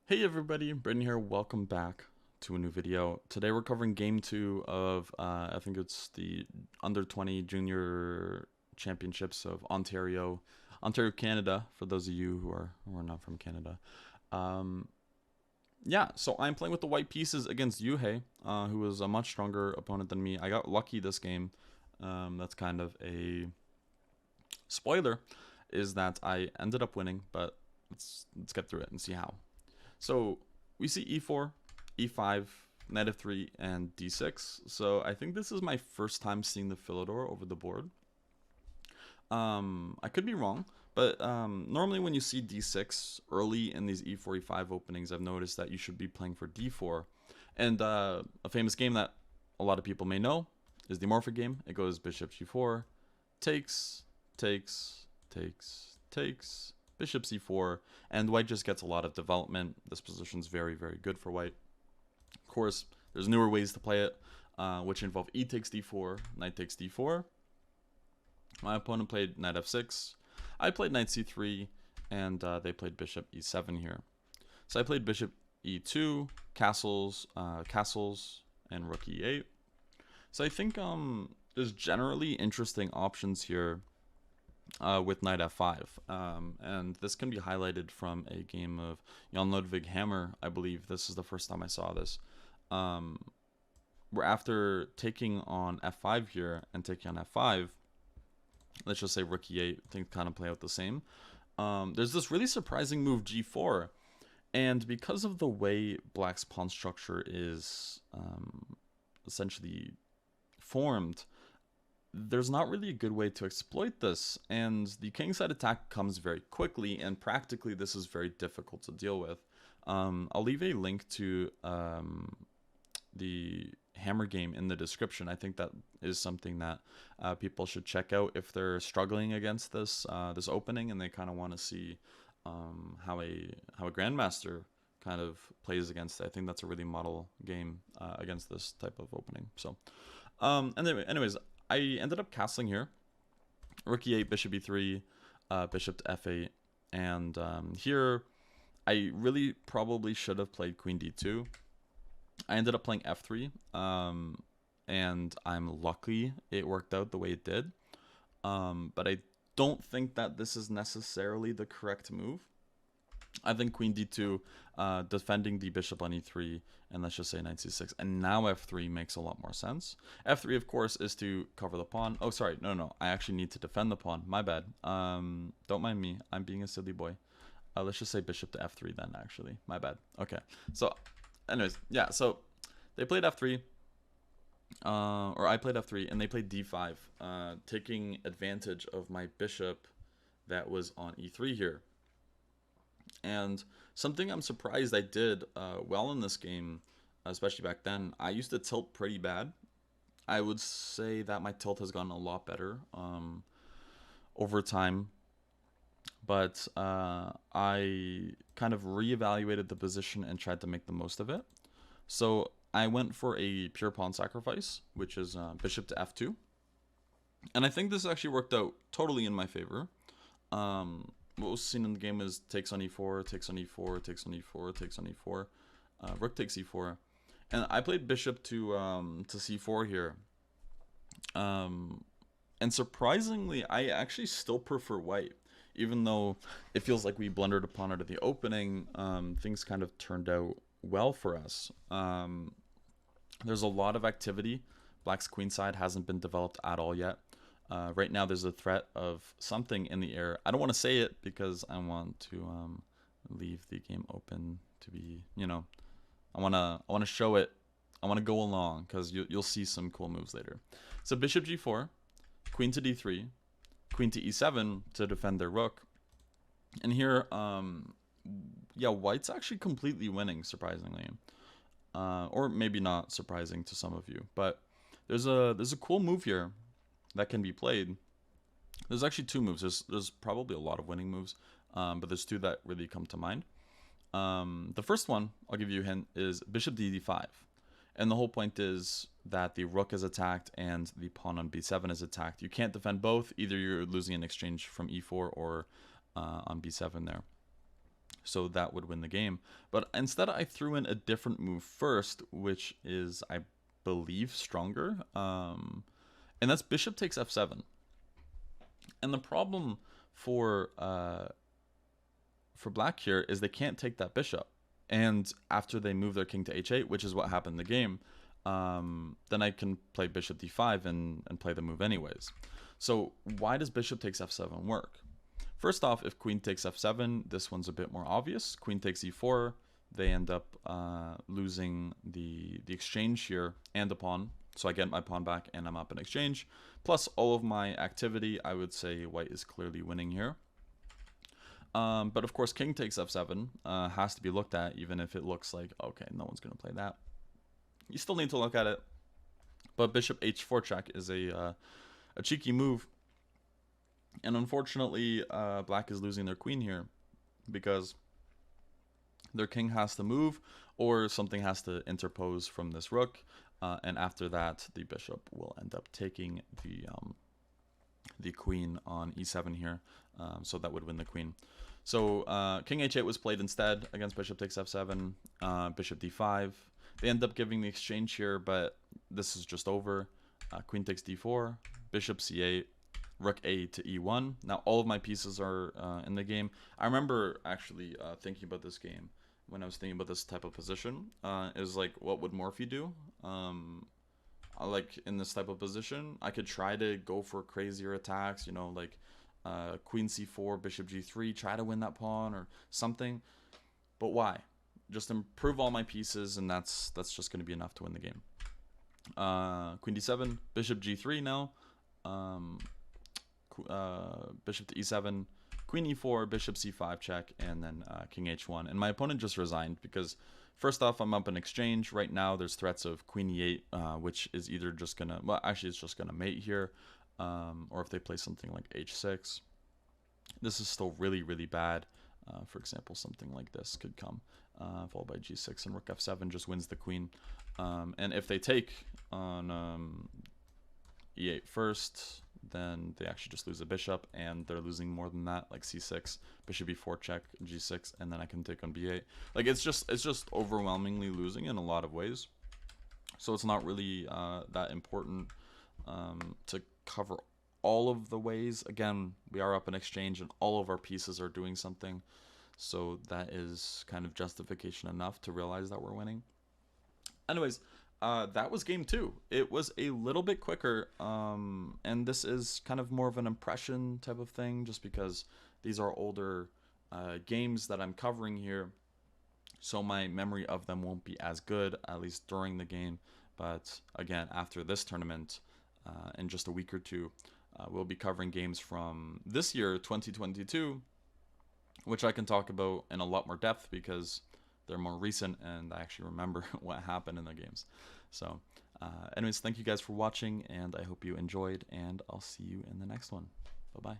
Hey everybody, Brendan here. Welcome back to a new video. Today we're covering game 2 of, I think it's the under 20 junior championships of Ontario, Canada, for those of you who are not from Canada. Um, yeah, so I'm playing with the white pieces against Yuhei, who is a much stronger opponent than me. I got lucky this game. That's kind of a spoiler, is that I ended up winning, but let's get through it and see how. So we see e4, e5, knight f3, and d6. So I think this is my first time seeing the Philidor over the board. I could be wrong, but normally when you see d6 early in these e4, e5 openings, I've noticed that you should be playing for d4. And a famous game that a lot of people may know is the Morphy game. It goes bishop g4, takes, takes, takes, bishop c4, and white just gets a lot of development. This position's very, very good for white. Of course, there's newer ways to play it, which involve e takes d4, knight takes d4. My opponent played knight f6. I played knight c3, and they played bishop e7 here. So I played bishop e2, castles, and rook e8. So I think there's generally interesting options here with knight f5, and this can be highlighted from a game of Jan Ludwig Hammer. I believe this is the first time I saw this, where after taking on f5 here and taking on f5, let's just say rook e8, things kind of play out the same. There's this really surprising move g4, and because of the way black's pawn structure is essentially formed, there's not really a good way to exploit this, and the kingside attack comes very quickly, and practically this is very difficult to deal with. I'll leave a link to the Hammer game in the description. I think that is something that people should check out if they're struggling against this this opening and they kind of want to see how a grandmaster kind of plays against it. I think that's a really model game against this type of opening. So anyways, I ended up castling here. Rook e8, bishop e3, bishop to f8, and here I really probably should have played queen d2. I ended up playing f3, and I'm lucky it worked out the way it did. But I don't think that this is necessarily the correct move. I think queen d2, defending the bishop on e3, and let's just say knight c6, and now f3 makes a lot more sense. f3, of course, is to cover the pawn. Oh, sorry, no, I actually need to defend the pawn. My bad. Don't mind me. I'm being a silly boy. Let's just say bishop to f3 then, actually. My bad. Okay, so anyways, yeah, so they played f3, or I played f3, and they played d5, taking advantage of my bishop that was on e3 here. And something I'm surprised I did well in this game, especially back then, I used to tilt pretty bad. I would say that my tilt has gotten a lot better over time. But I kind of reevaluated the position and tried to make the most of it. So I went for a pure pawn sacrifice, which is bishop to f2. And I think this actually worked out totally in my favor. What was seen in the game is takes on e4, takes on e4, takes on e4, takes on e4, rook takes e4, and I played bishop to c4 here. And surprisingly, I actually still prefer white, even though it feels like we blundered upon it at the opening. Things kind of turned out well for us. There's a lot of activity. Black's queenside hasn't been developed at all yet. Right now there's a threat of something in the air. I don't want to say it because I want to leave the game open to be, I want to show it. I want to go along because you'll see some cool moves later. So bishop g4, queen to d3, queen to e7 to defend their rook. And here, yeah, white's actually completely winning, surprisingly. Or maybe not surprising to some of you, but there's a cool move here that can be played. There's actually two moves. There's probably a lot of winning moves, but there's two that really come to mind. The first one, I'll give you a hint, is bishop to d5. And the whole point is that the rook is attacked and the pawn on b7 is attacked. You can't defend both. Either you're losing an exchange from e4 or on b7 there. so that would win the game. But instead, I threw in a different move first, which is, I believe, stronger. And that's bishop takes f7. And the problem for black here is they can't take that bishop. And after they move their king to h8, which is what happened in the game, then I can play bishop d5 and play the move anyways. So why does bishop takes f7 work? First off, if queen takes f7, this one's a bit more obvious. Queen takes e4, they end up losing the exchange here and the pawn. So I get my pawn back and I'm up in exchange. Plus all of my activity, I would say white is clearly winning here. But of course, king takes f7 has to be looked at, even if it looks like, okay, no one's going to play that. You still need to look at it. But bishop h4 check is a cheeky move. And unfortunately, black is losing their queen here because their king has to move or something has to interpose from this rook. And after that, the bishop will end up taking the queen on e7 here. So that would win the queen. So king h8 was played instead against bishop takes f7, bishop d5. They end up giving the exchange here, but this is just over. Queen takes d4, bishop c8, rook a to e1. Now all of my pieces are in the game. I remember actually thinking about this game when I was thinking about this type of position. Is like, what would Morphy do? Like in this type of position, I could try to go for crazier attacks, you know, like queen c4, bishop g3, try to win that pawn or something. But why? Just improve all my pieces, and that's just going to be enough to win the game. Queen d7, bishop g3 now. Bishop to e7, queen e4, bishop c5 check, and then king h1. And my opponent just resigned because, first off, I'm up in exchange. Right now, there's threats of queen e8, which is either just going to, well, actually, it's just going to mate here. Or if they play something like h6. This is still really, really bad. For example, something like this could come, followed by g6, and rook f7 just wins the queen. And if they take on e8 first, then they actually just lose a bishop, and they're losing more than that, like c6, bishop e4 check, g6, and then I can take on b8. Like it's just overwhelmingly losing in a lot of ways. So it's not really that important to cover all of the ways. Again, we are up in exchange and all of our pieces are doing something, so that is kind of justification enough to realize that we're winning. Anyways, that was game 2. It was a little bit quicker, and this is kind of more of an impression type of thing, just because these are older games that I'm covering here, so my memory of them won't be as good, at least during the game. But again, after this tournament, in just a week or two, we'll be covering games from this year, 2022, which I can talk about in a lot more depth because they're more recent and I actually remember what happened in the games. So anyways, thank you guys for watching, and I hope you enjoyed, and I'll see you in the next one. Bye-bye.